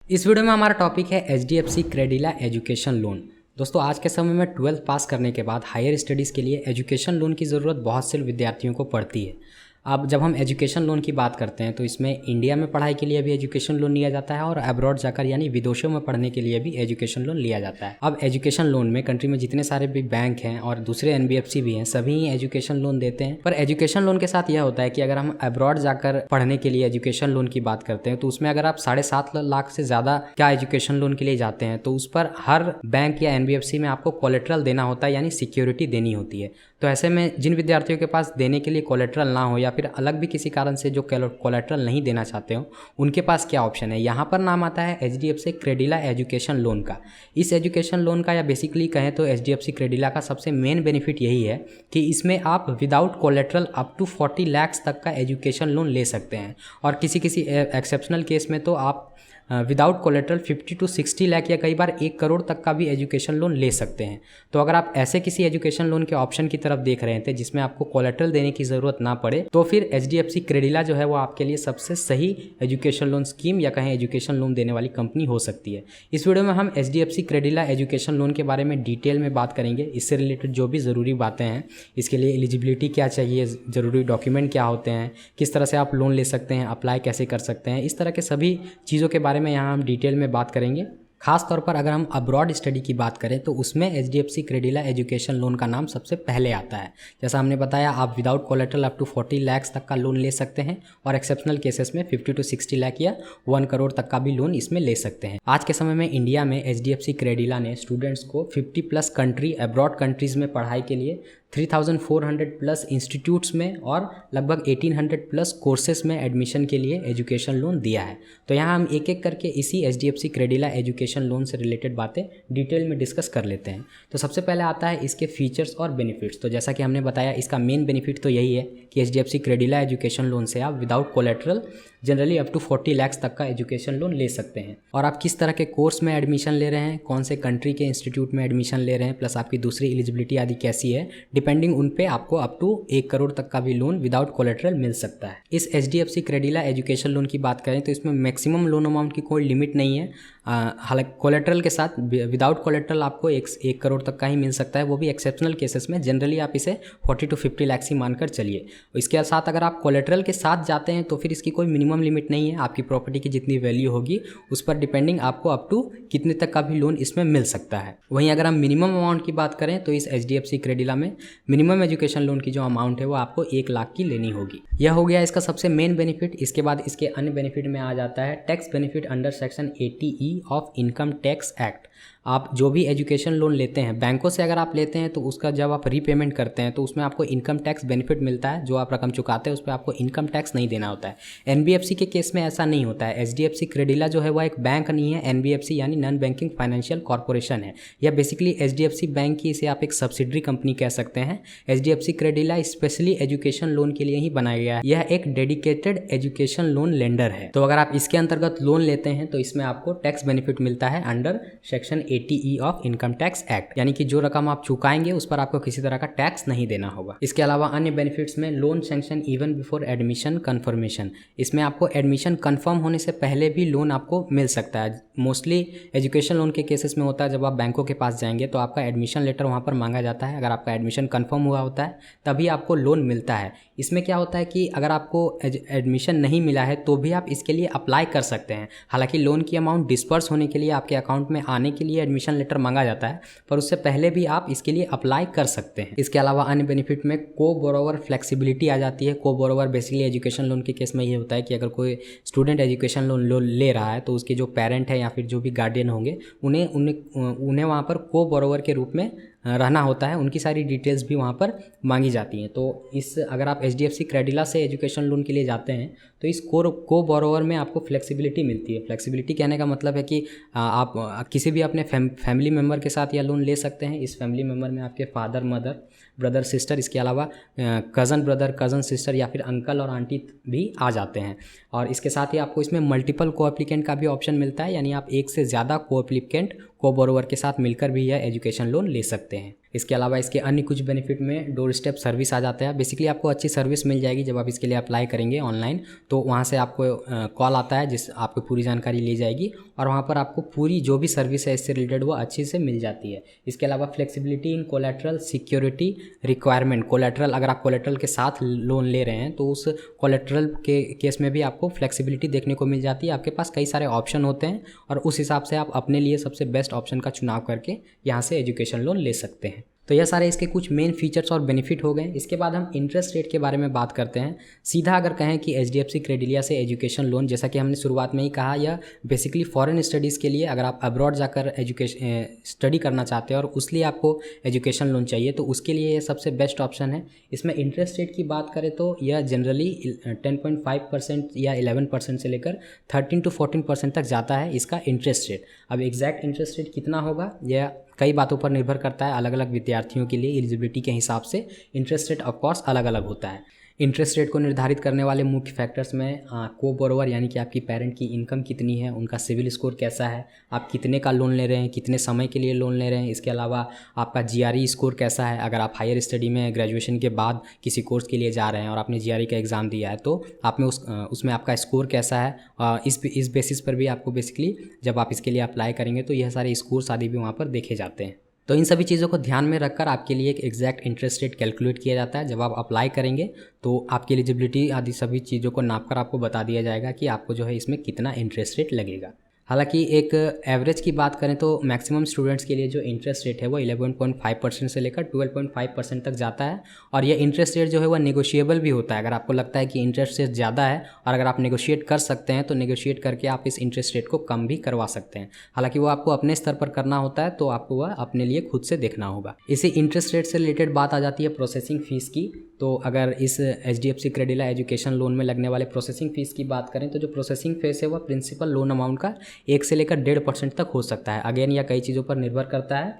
इस वीडियो में हमारा टॉपिक है HDFC क्रेडिला एजुकेशन लोन। दोस्तों, आज के समय में 12th पास करने के बाद हायर स्टडीज़ के लिए एजुकेशन लोन की ज़रूरत बहुत से विद्यार्थियों को पड़ती है। अब जब हम एजुकेशन लोन की बात करते हैं तो इसमें इंडिया में पढ़ाई के लिए भी एजुकेशन लोन लिया जाता है और अब्रॉड जाकर यानी विदेशों में पढ़ने के लिए भी एजुकेशन लोन लिया जाता है। अब एजुकेशन लोन में कंट्री में जितने सारे भी बैंक हैं और दूसरे NBFC भी हैं, सभी ही एजुकेशन लोन देते हैं। पर एजुकेशन लोन के साथ यह होता है कि अगर हम अब्रॉड जाकर पढ़ने के लिए एजुकेशन लोन की बात करते हैं तो उसमें अगर आप 7.5 लाख से ज़्यादा क्या एजुकेशन लोन के लिए जाते हैं तो उस पर हर बैंक या NBFC में आपको कोलेट्रल देना होता है, यानी सिक्योरिटी देनी होती है। तो ऐसे में जिन विद्यार्थियों के पास देने के लिए कोलेट्रल ना हो या फिर अलग भी किसी कारण से जो कोलेट्रल नहीं देना चाहते हो, उनके पास क्या ऑप्शन है। यहाँ पर नाम आता है HDFC क्रेडिला एजुकेशन लोन का। इस एजुकेशन लोन का या बेसिकली कहें तो HDFC क्रेडिला का सबसे मेन बेनिफिट यही है कि इसमें आप without collateral up to 40 lakh तक का एजुकेशन लोन ले सकते हैं और किसी किसी एक्सेप्शनल केस में तो आप विदाउट कोलेट्रल 50 to 60 लाख या कई बार 1 करोड़ तक का भी एजुकेशन लोन ले सकते हैं। तो अगर आप ऐसे किसी एजुकेशन लोन के ऑप्शन की तरफ देख रहे थे जिसमें आपको कोलेट्रल देने की ज़रूरत ना पड़े तो फिर HDFC क्रेडिला जो है वो आपके लिए सबसे सही एजुकेशन लोन स्कीम या कहें एजुकेशन लोन देने वाली कंपनी हो सकती है। इस वीडियो में हम HDFC क्रेडिला एजुकेशन लोन के बारे में डिटेल में बात करेंगे। इससे रिलेटेड जो भी ज़रूरी बातें हैं, इसके लिए एलिजिबिलिटी क्या चाहिए, ज़रूरी डॉक्यूमेंट क्या होते हैं, किस तरह से आप लोन ले सकते हैं, अप्लाई कैसे कर सकते हैं, इस तरह के सभी चीज़ों के बारे में यहाँ हम डिटेल में बात करेंगे। खास तौर पर अगर हम अब्रॉड स्टडी की बात करें तो उसमें HDFC क्रेडिला एजुकेशन लोन का नाम सबसे पहले आता है। जैसा हमने बताया, आप without collateral up to 40 lakh तक का लोन ले सकते हैं और एक्सेप्शनल केसेस में 50 to 60 लाख या 1 करोड़ तक का भी लोन इसमें ले सकते हैं। आज के समय में इंडिया में HDFC क्रेडिला ने स्टूडेंट्स को 50+ कंट्री अब्रॉड कंट्रीज़ में पढ़ाई के लिए 3400+ इंस्टीट्यूट्स में और लगभग 1800+ कोर्सेज में एडमिशन के लिए एजुकेशन लोन दिया है। तो यहाँ हम एक एक करके इसी HDFC क्रेडिला एजुकेशन लोन से रिलेटेड बातें डिटेल में डिस्कस कर लेते हैं। तो सबसे पहले आता है इसके फीचर्स और बेनिफिट्स। तो जैसा कि हमने बताया, इसका मेन बेनिफिट तो यही है कि HDFC क्रेडिला एजुकेशन लोन से आप without collateral generally up to 40 lakh तक का एजुकेशन लोन ले सकते हैं। और आप किस तरह के कोर्स में एडमिशन ले रहे हैं, कौन से कंट्री के इंस्टीट्यूट में एडमिशन ले रहे हैं, प्लस आपकी दूसरी एलिजिबिलिटी आदि कैसी है, डिपेंडिंग उन पे आपको अप टू 1 करोड़ तक का भी लोन विदाउट कोलेट्रल मिल सकता है। इस HDFC क्रेडिला एजुकेशन लोन की बात करें तो इसमें मैक्सिमम लोन अमाउंट की कोई लिमिट नहीं है। हालांकि कोलेट्रल के साथ विदाउट कोलेट्रल आपको 1 करोड़ तक का ही मिल सकता है, वो भी एक्सेप्शनल केसेस में। जनरली आप इसे 40 to 50 लाख ही मानकर चलिए। इसके साथ अगर आप कोलेट्रल के साथ जाते हैं तो फिर इसकी कोई मिनिमम लिमिट नहीं है। आपकी प्रॉपर्टी की जितनी वैल्यू होगी उस पर डिपेंडिंग आपको अप टू कितने तक का भी लोन इसमें मिल सकता है। वहीं अगर हम मिनिमम अमाउंट की बात करें तो इस HDFC क्रेडिला में मिनिमम एजुकेशन लोन की जो अमाउंट है वो आपको 1 लाख की लेनी होगी। यह हो गया इसका सबसे मेन बेनिफिट। इसके बाद इसके अन्य बेनिफिट में आ जाता है tax benefit under section 80E of income tax act. आप जो भी एजुकेशन लोन लेते हैं बैंकों से, अगर आप लेते हैं तो उसका जब आप रीपेमेंट करते हैं तो उसमें आपको इनकम टैक्स बेनिफिट मिलता है। जो आप रकम चुकाते हैं उस पर आपको इनकम टैक्स नहीं देना होता है। NBFC के केस में ऐसा नहीं होता है। HDFC क्रेडिला जो है वह एक बैंक नहीं है। NBFC यानी नॉन बैंकिंग फाइनेंशियल कॉर्पोरेशन है। या बेसिकली HDFC बैंक की इसे आप एक सब्सिडरी कंपनी कह सकते हैं। HDFC Credila specially education loan के लिए ही बनाया गया है। यह एक डेडिकेटेड एजुकेशन लोन लेंडर है। तो अगर आप इसके अंतर्गत लोन लेते हैं तो इसमें आपको टैक्स बेनिफिट मिलता है under section 80E of income tax act, यानी कि जो रकम आप चुकाएंगे उस पर आपको किसी तरह का टैक्स नहीं देना होगा। इसके अलावा अन्य बेनिफिट्स में loan sanction even before admission confirmation. इसमें आपको एडमिशन कंफर्म होने से पहले भी लोन आपको मिल सकता है। मोस्टली एजुकेशन लोन के केसेस में होता है जब आप बैंकों के पास जाएंगे तो आपका एडमिशन लेटर वहाँ पर मांगा जाता है। अगर आपका एडमिशन कंफर्म हुआ होता है तभी आपको लोन मिलता है। इसमें क्या होता है कि अगर आपको एडमिशन नहीं मिला है तो भी आप इसके लिए अप्लाई कर सकते हैं। हालांकि लोन की अमाउंट डिस्पर्स होने के लिए आपके अकाउंट में आने के लिए एडमिशन लेटर मांगा जाता है, पर उससे पहले भी आप इसके लिए अप्लाई कर सकते हैं। इसके अलावा अन्य बेनिफिट में को बोरोवर फ्लेक्सिबिलिटी आ जाती है। को बोरोवर बेसिकली एजुकेशन लोन के केस में ये होता है कि अगर कोई स्टूडेंट एजुकेशन लोन ले रहा है तो उसके जो पेरेंट है या फिर जो भी गार्डियन होंगे उन्हें वहाँ पर को बोरोवर के रूप में रहना होता है। उनकी सारी डिटेल्स भी वहाँ पर मांगी जाती हैं। तो अगर आप HDFC क्रेडिला से एजुकेशन लोन के लिए जाते हैं तो इस को बोरोवर में आपको फ्लेक्सिबिलिटी मिलती है। फ्लेक्सिबिलिटी कहने का मतलब है कि आप किसी भी अपने फैमिली मेम्बर के साथ यह लोन ले सकते हैं। इस फैमिली मेम्बर में आपके फादर, मदर, ब्रदर, सिस्टर, इसके अलावा कज़न ब्रदर, कज़न सिस्टर या फिर अंकल और आंटी भी आ जाते हैं। और इसके साथ ही आपको इसमें मल्टीपल को एप्लीकेंट का भी ऑप्शन मिलता है, यानी आप एक से ज़्यादा को एप्लीकेंट को बोरोवर के साथ मिलकर भी यह एजुकेशन लोन ले सकते हैं। इसके अलावा इसके अन्य कुछ बेनिफिट में डोर स्टेप सर्विस आ जाता है। बेसिकली आपको अच्छी सर्विस मिल जाएगी जब आप इसके लिए अप्लाई करेंगे ऑनलाइन, तो वहाँ से आपको कॉल आता है जिस आपको पूरी जानकारी ली जाएगी और वहाँ पर आपको पूरी जो भी सर्विस है इससे रिलेटेड वो अच्छे से मिल जाती है। इसके अलावा फ्लेक्सिबिलिटी इन कोलेट्रल सिक्योरिटी रिक्वायरमेंट, कोलेट्रल अगर आप कोलेट्रल के साथ लोन ले रहे हैं तो उस कोलेट्रल के केस में भी आपको फ्लेक्सिबिलिटी देखने को मिल जाती है। आपके पास कई सारे ऑप्शन होते हैं और उस हिसाब से आप अपने लिए सबसे बेस्ट ऑप्शन का चुनाव करके यहाँ से एजुकेशन लोन ले सकते हैं। तो यह सारे इसके कुछ मेन फीचर्स और बेनिफिट हो गए। इसके बाद हम इंटरेस्ट रेट के बारे में बात करते हैं। सीधा अगर कहें कि एचडीएफसी क्रेडिलिया से एजुकेशन लोन, जैसा कि हमने शुरुआत में ही कहा, यह बेसिकली फॉरेन स्टडीज़ के लिए, अगर आप अब्रॉड जाकर एजुकेशन स्टडी करना चाहते हैं और उसलिए आपको एजुकेशन लोन चाहिए तो उसके लिए यह सबसे बेस्ट ऑप्शन है। इसमें इंटरेस्ट रेट की बात करें तो यह जनरली 10.5% या 11% से लेकर 13 to 14% तक जाता है इसका इंटरेस्ट रेट। अब एग्जैक्ट इंटरेस्ट रेट कितना होगा यह कई बातों पर निर्भर करता है। अलग अलग विद्यार्थियों के लिए एलिजिबिलिटी के हिसाब से इंटरेस्ट रेट ऑफ कोर्स अलग अलग होता है। इंटरेस्ट रेट को निर्धारित करने वाले मुख्य फैक्टर्स में को बोरोवर यानी कि आपकी पेरेंट की इनकम कितनी है, उनका सिविल स्कोर कैसा है, आप कितने का लोन ले रहे हैं, कितने समय के लिए लोन ले रहे हैं। इसके अलावा आपका जीआरई स्कोर कैसा है। अगर आप हायर स्टडी में ग्रेजुएशन के बाद किसी कोर्स के लिए जा रहे हैं और आपने जीआरई का एग्ज़ाम दिया है तो आप में उसमें आपका स्कोर कैसा है, इस बेसिस पर भी आपको बेसिकली जब आप इसके लिए अप्लाई करेंगे तो यह सारे स्कोर्स आदि भी वहाँ पर देखे जाते हैं। तो इन सभी चीज़ों को ध्यान में रखकर आपके लिए एक एग्जैक्ट इंटरेस्ट रेट कैलकुलेट किया जाता है। जब आप अप्लाई करेंगे तो आपकी एलिजिबिलिटी आदि सभी चीज़ों को नापकर आपको बता दिया जाएगा कि आपको जो है इसमें कितना इंटरेस्ट रेट लगेगा। हालांकि एक एवरेज की बात करें तो मैक्सिमम स्टूडेंट्स के लिए जो इंटरेस्ट रेट है वो 11.5% से लेकर 12.5% तक जाता है और यह इंटरेस्ट रेट जो है वह नेगोशिएबल भी होता है। अगर आपको लगता है कि इंटरेस्ट रेट ज़्यादा है और अगर आप नेगोशिएट कर सकते हैं तो नेगोशिएट करके आप इस इंटरेस्ट रेट को कम भी करवा सकते हैं। हालांकि वो आपको अपने स्तर पर करना होता है, तो आपको वह अपने लिए खुद से देखना होगा। इसी इंटरेस्ट रेट से रिलेटेड बात आ जाती है प्रोसेसिंग फ़ीस की। तो अगर इस एचडीएफसी क्रेडिला एजुकेशन लोन में लगने वाले प्रोसेसिंग फ़ीस की बात करें तो जो प्रोसेसिंग फीस है वह प्रिंसिपल लोन अमाउंट का 1 से लेकर 1.5% तक हो सकता है। अगेन यह कई चीज़ों पर निर्भर करता है,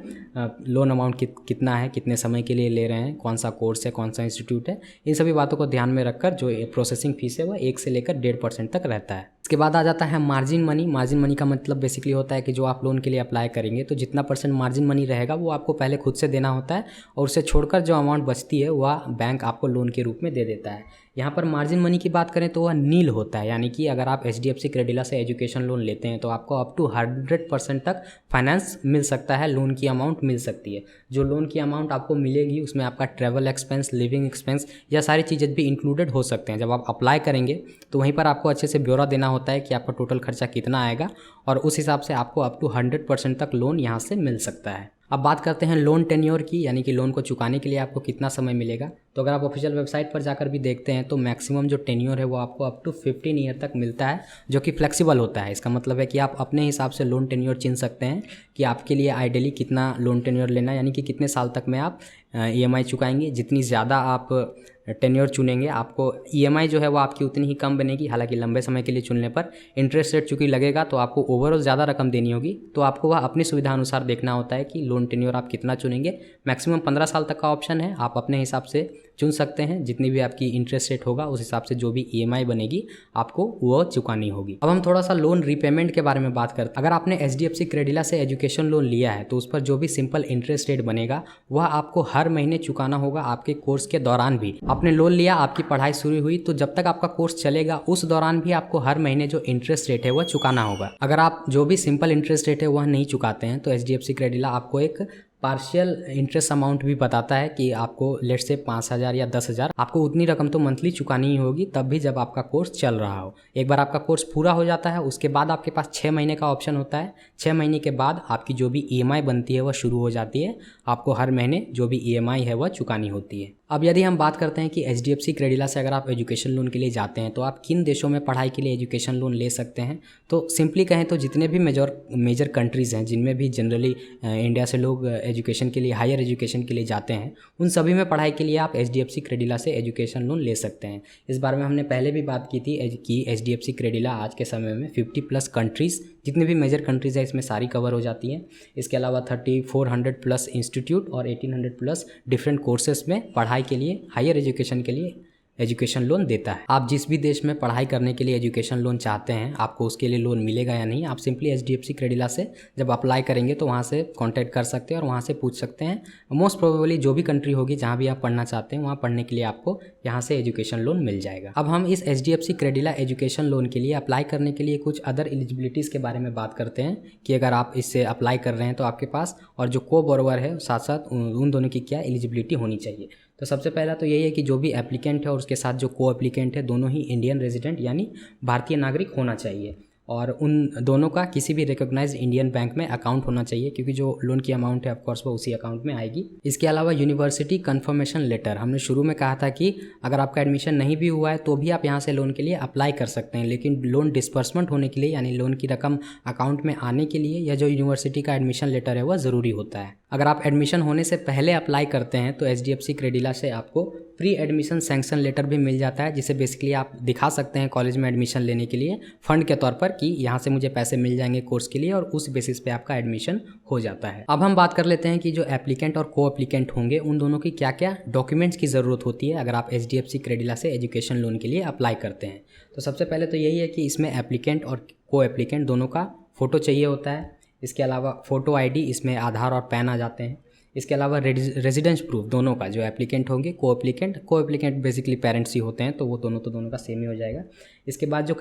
लोन अमाउंट कितना है, कितने समय के लिए ले रहे हैं, कौन सा कोर्स है, कौन सा इंस्टीट्यूट है। इन सभी बातों को ध्यान में रखकर जो प्रोसेसिंग फीस है वह 1 से लेकर 1.5% तक रहता है। इसके बाद आ जाता है मार्जिन मनी। मार्जिन मनी का मतलब बेसिकली होता है कि जो आप लोन के लिए अप्लाई करेंगे तो जितना % मार्जिन मनी रहेगा वो आपको पहले खुद से देना होता है और उसे छोड़कर जो अमाउंट बचती है वह बैंक आपको लोन के रूप में दे देता है। यहाँ पर मार्जिन मनी की बात करें तो वह नील होता है, यानी कि अगर आप एचडीएफसी क्रेडिला से एजुकेशन लोन लेते हैं तो आपको अप टू 100% तक फाइनेंस मिल सकता है, लोन की अमाउंट मिल सकती है। जो लोन की अमाउंट आपको मिलेगी उसमें आपका ट्रैवल एक्सपेंस, लिविंग एक्सपेंस, यह सारी चीज़ें भी इंक्लूडेड हो सकते हैं। जब आप अप्लाई करेंगे तो वहीं पर आपको अच्छे से ब्यौरा देना होता है कि आपका टोटल खर्चा कितना आएगा और उस हिसाब से आपको अप टू 100% तक लोन यहाँ से मिल सकता है। अब बात करते हैं लोन टेन्योर की, यानी कि लोन को चुकाने के लिए आपको कितना समय मिलेगा। तो अगर आप ऑफिशियल वेबसाइट पर जाकर भी देखते हैं तो मैक्सिमम जो टेन्योर है वो आपको अप टू 15 ईयर तक मिलता है, जो कि फ्लेक्सिबल होता है। इसका मतलब है कि आप अपने हिसाब से लोन टेन्योर चुन सकते हैं कि आपके लिए आइडियली कितना लोन टेन्योर लेना है, यानी कि कितने साल तक में आप ईएमआई चुकाएंगे। जितनी ज़्यादा आप टेन्योर चुनेंगे आपको ईएमआई जो है वो आपकी उतनी ही कम बनेगी। हालांकि लंबे समय के लिए चुनने पर इंटरेस्ट रेट चूँकि लगेगा तो आपको ओवरऑल ज़्यादा रकम देनी होगी, तो आपको वह अपनी सुविधा अनुसार देखना होता है कि लोन टेन्योर आप कितना चुनेंगे। मैक्सिमम 15 साल तक का ऑप्शन है, आप अपने हिसाब से चुन सकते हैं। जितनी भी आपकी इंटरेस्ट रेट होगा उस हिसाब से जो भी ईएमआई बनेगी आपको वो चुकानी होगी। अब हम थोड़ा सा लोन रीपेमेंट के बारे में बात करते हैं। अगर आपने एचडीएफसी क्रेडिला से एजुकेशन लोन लिया है तो उस पर जो भी सिंपल इंटरेस्ट रेट बनेगा वह आपको हर महीने चुकाना होगा आपके कोर्स के दौरान भी। आपने लोन लिया, आपकी पढ़ाई शुरू हुई, तो जब तक आपका कोर्स चलेगा उस दौरान भी आपको हर महीने जो इंटरेस्ट रेट है वह चुकाना होगा। अगर आप जो भी सिंपल इंटरेस्ट रेट है वह नहीं चुकाते हैं तो एचडीएफसी क्रेडिला आपको एक पार्शियल इंटरेस्ट अमाउंट भी बताता है कि आपको लेट से 5,000 या 10,000 आपको उतनी रकम तो मंथली चुकानी ही होगी, तब भी जब आपका कोर्स चल रहा हो। एक बार आपका कोर्स पूरा हो जाता है उसके बाद आपके पास 6 महीने का ऑप्शन होता है। 6 महीने के बाद आपकी जो भी ईएमआई बनती है वह शुरू हो जाती है। आपको हर महीने जो भी ईएमआई है वह चुकानी होती है। अब यदि हम बात करते हैं कि एचडीएफसी क्रेडिला से अगर आप एजुकेशन लोन के लिए जाते हैं तो आप किन देशों में पढ़ाई के लिए एजुकेशन लोन ले सकते हैं, तो सिंपली कहें तो जितने भी मेजर कंट्रीज़ हैं जिनमें भी जनरली इंडिया से लोग एजुकेशन के लिए, हायर एजुकेशन के लिए जाते हैं, उन सभी में पढ़ाई के लिए आप एचडीएफसी क्रेडिला से एजुकेशन लोन ले सकते हैं। इस बारे में हमने पहले भी बात की थी कि एचडीएफसी क्रेडिला आज के समय में 50+ कंट्रीज़, जितने भी मेजर कंट्रीज़ है इसमें सारी कवर हो जाती हैं। इसके अलावा 3400+ इंस्टीट्यूट और 1800+ डिफरेंट कोर्सेस में पढ़ाई के लिए, हायर एजुकेशन के लिए एजुकेशन लोन देता है। आप जिस भी देश में पढ़ाई करने के लिए एजुकेशन लोन चाहते हैं, आपको उसके लिए लोन मिलेगा या नहीं, आप सिंपली HDFC क्रेडिला से जब अप्लाई करेंगे तो वहाँ से कांटेक्ट कर सकते हैं और वहाँ से पूछ सकते हैं। मोस्ट प्रोबेबली जो भी कंट्री होगी जहाँ भी आप पढ़ना चाहते हैं, वहाँ पढ़ने के लिए आपको यहाँ से एजुकेशन लोन मिल जाएगा। अब हम इस HDFC क्रेडिला एजुकेशन लोन के लिए अप्लाई करने के लिए कुछ अदर एलिजिबिलिटीज़ के बारे में बात करते हैं कि अगर आप इससे अप्लाई कर रहे हैं तो आपके पास और जो को बोरोवर है साथ साथ उन दोनों की क्या एलिजिबिलिटी होनी चाहिए। तो सबसे पहला तो यही है कि जो भी एप्लीकेंट है और उसके साथ जो को एप्लीकेंट है, दोनों ही इंडियन रेजिडेंट यानी भारतीय नागरिक होना चाहिए और उन दोनों का किसी भी रिकॉग्नाइज्ड इंडियन बैंक में अकाउंट होना चाहिए, क्योंकि जो लोन की अमाउंट है ऑफकोर्स वो उसी अकाउंट में आएगी। इसके अलावा यूनिवर्सिटी कंफर्मेशन लेटर, हमने शुरू में कहा था कि अगर आपका एडमिशन नहीं भी हुआ है तो भी आप यहाँ से लोन के लिए अप्लाई कर सकते हैं, लेकिन लोन डिस्पर्समेंट होने के लिए यानी लोन की रकम अकाउंट में आने के लिए यह जो यूनिवर्सिटी का एडमिशन लेटर है वह ज़रूरी होता है। अगर आप एडमिशन होने से पहले अप्लाई करते हैं तो HDFC क्रेडिला से आपको प्री एडमिशन सैंक्शन लेटर भी मिल जाता है, जिसे बेसिकली आप दिखा सकते हैं कॉलेज में एडमिशन लेने के लिए फंड के तौर पर कि यहाँ से मुझे पैसे मिल जाएंगे कोर्स के लिए, और उस बेसिस पे आपका एडमिशन हो जाता है। अब हम बात कर लेते हैं कि जो एप्लीकेंट और को एप्लीकेंट होंगे उन दोनों की क्या क्या डॉक्यूमेंट्स की ज़रूरत होती है अगर आप HDFC क्रेडिला से एजुकेशन लोन के लिए अप्लाई करते हैं। तो सबसे पहले तो यही है कि इसमें एप्लीकेंट और को एप्लीकेंट दोनों का फ़ोटो चाहिए होता है। इसके अलावा फ़ोटो ID, इसमें आधार और पैन आ जाते हैं। इसके अलावा रेजिडेंस प्रूफ दोनों का, जो एप्लीकेंट होंगे को एप्लीकेंट बेसिकली पेरेंट्स ही होते हैं तो वो दोनों का सेम ही हो जाएगा। इसके बाद जो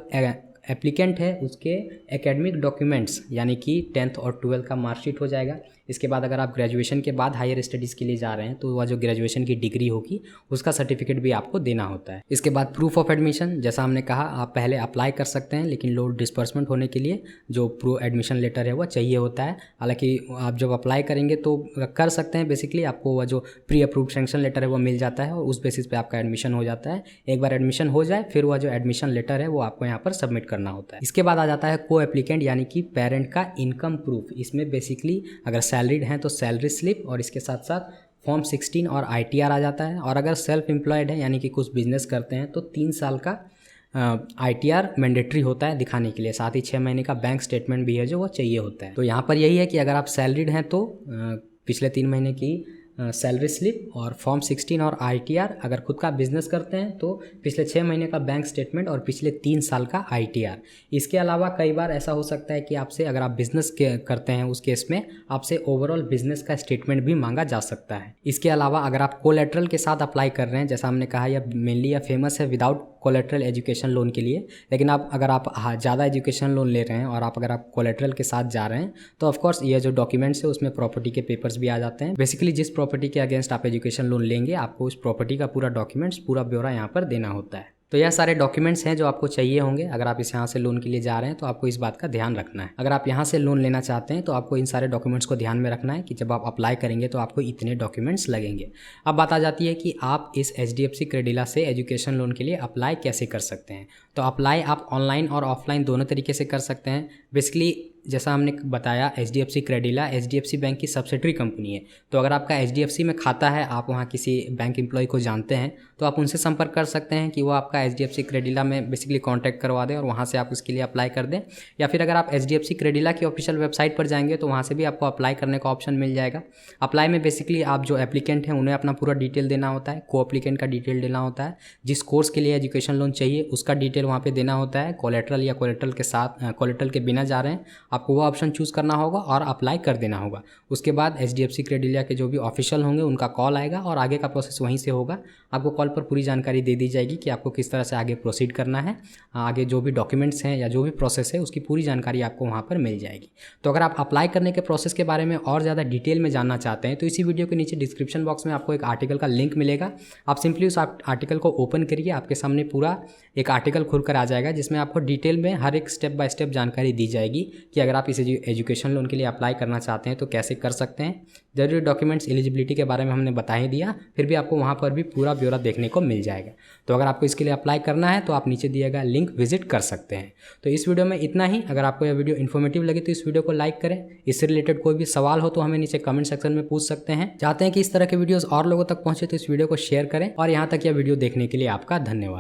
एप्लीकेंट है उसके एकेडमिक डॉक्यूमेंट्स यानी कि 10th और 12th का मार्कशीट हो जाएगा। इसके बाद अगर आप ग्रेजुएशन के बाद हायर स्टडीज़ के लिए जा रहे हैं तो वह जो ग्रेजुएशन की डिग्री होगी उसका सर्टिफिकेट भी आपको देना होता है। इसके बाद प्रूफ ऑफ एडमिशन, जैसा हमने कहा आप पहले अप्लाई कर सकते हैं, लेकिन लोन डिस्पर्समेंट होने के लिए जो प्रूफ एडमिशन लेटर है वह चाहिए होता है। हालांकि आप जब अप्लाई करेंगे तो कर सकते हैं, बेसिकली आपको वह जो प्री अप्रूव्ड सैंक्शन लेटर है वो मिल जाता है और उस बेसिस पे आपका एडमिशन हो जाता है। एक बार एडमिशन हो जाए फिर वह जो एडमिशन लेटर है वो आपको यहाँ पर सबमिट करना होता है। इसके बाद आ जाता है को एप्लीकेंट यानी कि पेरेंट का इनकम प्रूफ। इसमें बेसिकली अगर सैलरीड हैं तो सैलरी स्लिप और इसके साथ साथ फॉर्म 16 और ITR आ जाता है, और अगर सेल्फ एम्प्लॉयड है यानी कि कुछ बिजनेस करते हैं तो 3 साल का ITR मैंडेटरी होता है दिखाने के लिए। साथ ही 6 महीने का बैंक स्टेटमेंट भी है जो वो चाहिए होता है। तो यहाँ पर यही है कि अगर आप सैलरीड हैं तो पिछले 3 महीने की सैलरी स्लिप और फॉर्म 16 और ITR, अगर खुद का बिजनेस करते हैं तो पिछले 6 महीने का बैंक स्टेटमेंट और पिछले 3 साल का ITR। इसके अलावा कई बार ऐसा हो सकता है कि आपसे, अगर आप बिजनेस करते हैं उस केस में आपसे ओवरऑल बिजनेस का स्टेटमेंट भी मांगा जा सकता है। इसके अलावा अगर आप कोलेटरल के साथ अप्लाई कर रहे हैं, जैसा हमने कहा यह मेनली या फेमस है विदाउट कोलेटरल एजुकेशन लोन के लिए, लेकिन अगर आप ज़्यादा एजुकेशन लोन ले रहे हैं और अगर आप कोलेटरल के साथ जा रहे हैं तो ऑफकोर्स ये जो डॉक्यूमेंट्स है उसमें प्रॉपर्टी के पेपर्स भी आ जाते हैं। बेसिकली जिस प्रॉपर्टी के अगेंस्ट आप एजुकेशन लोन लेंगे आपको उस प्रॉपर्टी का पूरा डॉक्यूमेंट्स, पूरा ब्यौरा यहाँ पर देना होता है। तो यह सारे डॉक्यूमेंट्स हैं जो आपको चाहिए होंगे अगर आप यहाँ से लोन के लिए जा रहे हैं, तो आपको इस बात का ध्यान रखना है। अगर आप यहाँ से लोन लेना चाहते हैं तो आपको इन सारे डॉक्यूमेंट्स को ध्यान में रखना है कि जब आप अप्लाई करेंगे तो आपको इतने डॉक्यूमेंट्स लगेंगे। अब बात आ जाती है कि आप इस HDFC क्रेडिला से एजुकेशन लोन के लिए अप्लाई कैसे कर सकते हैं। तो अप्लाई आप ऑनलाइन और ऑफलाइन दोनों तरीके से कर सकते हैं। बेसिकली जैसा हमने बताया HDFC क्रेडिला HDFC बैंक की सब्सिडरी कंपनी है, तो अगर आपका HDFC में खाता है, आप वहाँ किसी बैंक एम्प्लॉय को जानते हैं तो आप उनसे संपर्क कर सकते हैं कि वो आपका HDFC क्रेडिला में बेसिकली कांटेक्ट करवा दें और वहाँ से आप उसके लिए अप्लाई कर दें। या फिर अगर आप HDFC क्रेडिला की ऑफिशियल वेबसाइट पर जाएंगे तो वहाँ से भी आपको अप्लाई करने का ऑप्शन मिल जाएगा। अप्लाई में बेसिकली आप जो एप्लीकेंट हैं उन्हें अपना पूरा डिटेल देना होता है, को एप्लीकेंट का डिटेल देना होता है, जिस कोर्स के लिए एजुकेशन लोन चाहिए उसका डिटेल वहाँ पर देना होता है। कोलेटरल या कोलेटरल के साथ, कोलेटरल के बिना जा रहे हैं, आपको वो ऑप्शन चूज़ करना होगा और अप्लाई कर देना होगा। उसके बाद HDFC क्रेडिला के जो भी ऑफिशियल होंगे उनका कॉल आएगा और आगे का प्रोसेस वहीं से होगा। आपको कॉल पर पूरी जानकारी दे दी जाएगी कि आपको किस तरह से आगे प्रोसीड करना है, आगे जो भी डॉक्यूमेंट्स हैं या जो भी प्रोसेस है उसकी पूरी जानकारी आपको वहाँ पर मिल जाएगी। तो अगर आप अप्लाई करने के प्रोसेस के बारे में और ज़्यादा डिटेल में जानना चाहते हैं तो इसी वीडियो के नीचे डिस्क्रिप्शन बॉक्स में आपको एक आर्टिकल का लिंक मिलेगा। आप सिंपली उस आर्टिकल को ओपन करिए, आपके सामने पूरा एक आर्टिकल खुलकर आ जाएगा जिसमें आपको डिटेल में हर एक स्टेप बाय स्टेप जानकारी दी जाएगी कि अगर आप इस एजुकेशन लोन के लिए अप्लाई करना चाहते हैं तो कैसे कर सकते हैं। जरूरी डॉक्यूमेंट्स, एलिजिबिलिटी के बारे में हमने बता ही दिया, फिर भी आपको वहाँ पर भी पूरा ब्यौरा देखने को मिल जाएगा। तो अगर आपको इसके लिए अप्लाई करना है तो आप नीचे दिया गया लिंक विजिट कर सकते हैं। तो इस वीडियो में इतना ही। अगर आपको यह वीडियो इन्फॉर्मेटिव लगे तो इस वीडियो को लाइक करें। इससे रिलेटेड कोई भी सवाल हो तो हमें नीचे कमेंट सेक्शन में पूछ सकते हैं। चाहते हैं कि इस तरह के वीडियोस और लोगों तक पहुंचे तो इस वीडियो को शेयर करें। और यहाँ तक यह वीडियो देखने के लिए आपका धन्यवाद।